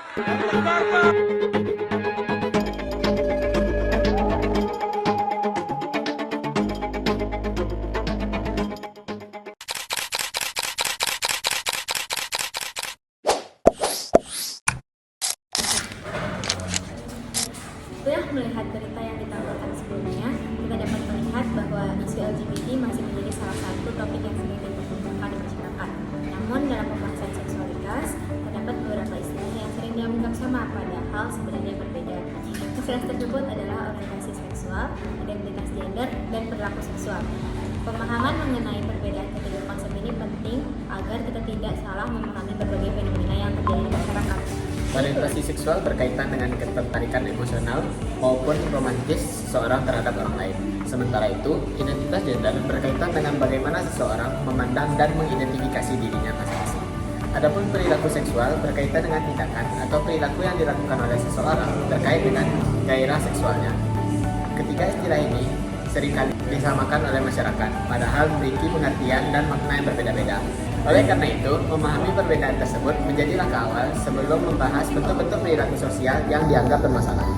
Setelah melihat berita yang ditampilkan sebelumnya, kita dapat melihat bahwa isu LGBT masih menjadi salah satu topik yang sering diperbincangkan di masyarakat. Namun dalam pembahasan seksualitas, terdapat beberapa istilah yang sering dianggap sama, padahal sebenarnya berbeda. Istilah tersebut adalah orientasi seksual, identitas gender, dan perilaku seksual. Pemahaman mengenai perbedaan ketiga konsep ini penting agar kita tidak salah memahami berbagai fenomena yang terjadi di masyarakat. Orientasi seksual berkaitan dengan ketertarikan emosional maupun romantis seseorang terhadap orang lain. Sementara itu, identitas gender berkaitan dengan bagaimana seseorang memandang dan mengidentifikasi dirinya masing-masing. Adapun perilaku seksual berkaitan dengan tindakan atau perilaku yang dilakukan oleh seseorang terkait dengan gairah seksualnya. Ketiga istilah ini seringkali disamakan oleh masyarakat, padahal memiliki pengertian dan makna yang berbeda-beda. Oleh karena itu, memahami perbedaan tersebut menjadi langkah awal sebelum membahas bentuk-bentuk perilaku sosial yang dianggap bermasalah.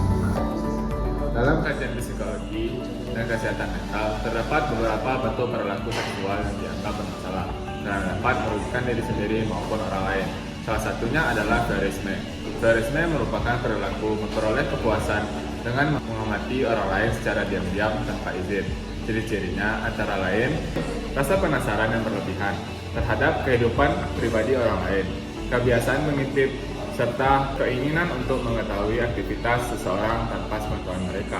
Dalam kajian psikologi dan kesehatan mental, terdapat beberapa bentuk perilaku seksual yang dianggap bermasalah dan dapat merugikan diri sendiri maupun orang lain. Salah satunya adalah voyeurisme. Voyeurisme merupakan perilaku memperoleh kepuasan dengan mengamati orang lain secara diam-diam tanpa izin. Ciri-cirinya antara lain rasa penasaran yang berlebihan terhadap kehidupan pribadi orang lain, kebiasaan mengintip, serta keinginan untuk mengetahui aktivitas seseorang tanpa sepengetahuan mereka.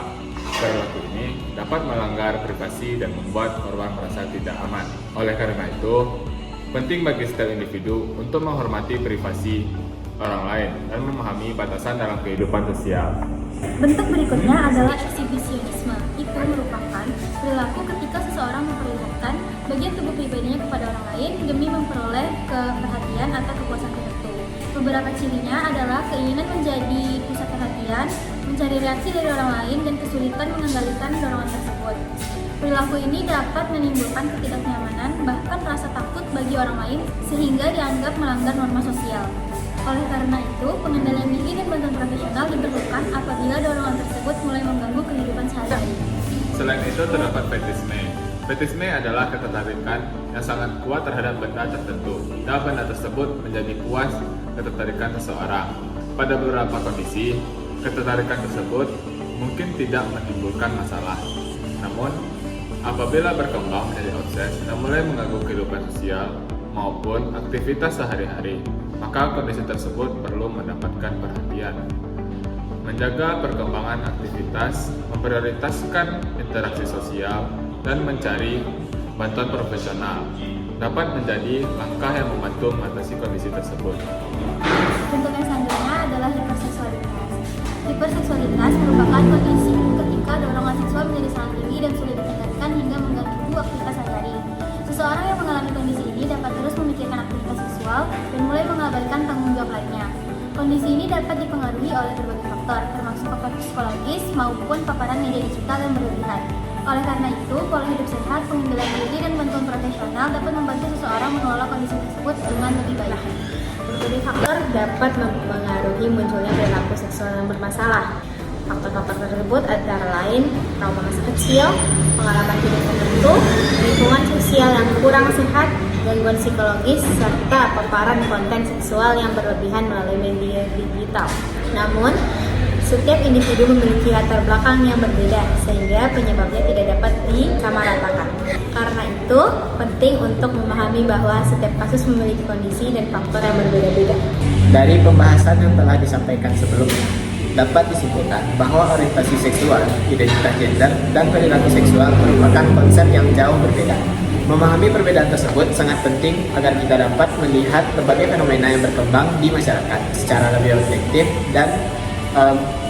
Perilaku ini dapat melanggar privasi dan membuat korban merasa tidak aman. Oleh karena itu, penting bagi setiap individu untuk menghormati privasi orang lain dan memahami batasan dalam kehidupan sosial. Bentuk berikutnya adalah eksibisionisme. Itu merupakan perilaku ketika seseorang memperlihatkan bagian tubuh pribadinya kepada orang lain demi memperoleh perhatian atau kepuasan tertentu. Beberapa cirinya adalah keinginan menjadi pusat perhatian, mencari reaksi dari orang lain, dan kesulitan mengendalikan dorongan tersebut. Perilaku ini dapat menimbulkan ketidaknyamanan, bahkan rasa takut bagi orang lain, sehingga dianggap melanggar norma sosial. Oleh karena itu, pengendalian diri dan bantuan profesional diperlukan apabila dorongan tersebut mulai mengganggu kehidupan sehari-hari. Selain itu, terdapat fetisme. Fetisme adalah ketertarikan yang sangat kuat terhadap benda tertentu, dan benda tersebut menjadi puas ketertarikan seseorang. Pada beberapa kondisi, ketertarikan tersebut mungkin tidak menimbulkan masalah. Namun, apabila berkembang menjadi obses dan mulai mengganggu kehidupan sosial maupun aktivitas sehari-hari, maka kondisi tersebut perlu mendapatkan perhatian. Menjaga perkembangan aktivitas, memprioritaskan interaksi sosial, dan mencari bantuan profesional dapat menjadi langkah yang membantu mengatasi kondisi tersebut. Bentuk yang selanjutnya adalah hiperseksualitas. Hiperseksualitas merupakan kondisi ketika dorongan seksual menjadi sangat tinggi dan sulit ditingkatkan hingga mengganggu aktivitas sehari-hari. Seseorang yang mengalami kondisi ini dapat terus memikirkan aktivitas seksual dan mulai mengabaikan tanggung jawab lainnya. Kondisi ini dapat dipengaruhi oleh berbagai faktor, termasuk faktor psikologis maupun paparan media digital yang berlebihan. Oleh karena itu, pola hidup sehat, pengendalian diri, dan bantuan profesional dapat membantu seseorang mengelola kondisi tersebut dengan lebih baik. Berbagai faktor dapat mempengaruhi munculnya perilaku seksual yang bermasalah. Faktor-faktor tersebut antara lain trauma masa kecil, pengalaman hidup tertentu, lingkungan sosial yang kurang sehat, gangguan psikologis, serta paparan konten seksual yang berlebihan melalui media digital. Namun, setiap individu memiliki latar belakang yang berbeda, sehingga penyebabnya tidak dapat disamaratakan. Karena itu, penting untuk memahami bahwa setiap kasus memiliki kondisi dan faktor yang berbeda-beda. Dari pembahasan yang telah disampaikan sebelumnya, dapat disimpulkan bahwa orientasi seksual, identitas gender, dan perilaku seksual merupakan konsep yang jauh berbeda. Memahami perbedaan tersebut sangat penting agar kita dapat melihat berbagai fenomena yang berkembang di masyarakat secara lebih objektif dan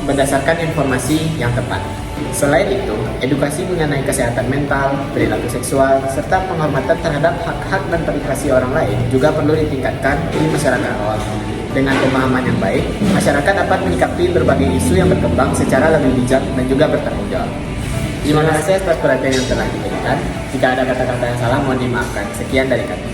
berdasarkan informasi yang tepat. Selain itu, edukasi mengenai kesehatan mental, perilaku seksual, serta penghormatan terhadap hak-hak dan privasi orang lain juga perlu ditingkatkan di masyarakat awam. Dengan pemahaman yang baik, masyarakat dapat menyikapi berbagai isu yang berkembang secara lebih bijak dan juga bertanggung jawab. Terima kasih atas perhatian yang telah diberikan. Jika ada kata-kata yang salah, mohon dimaafkan. Sekian dari kami.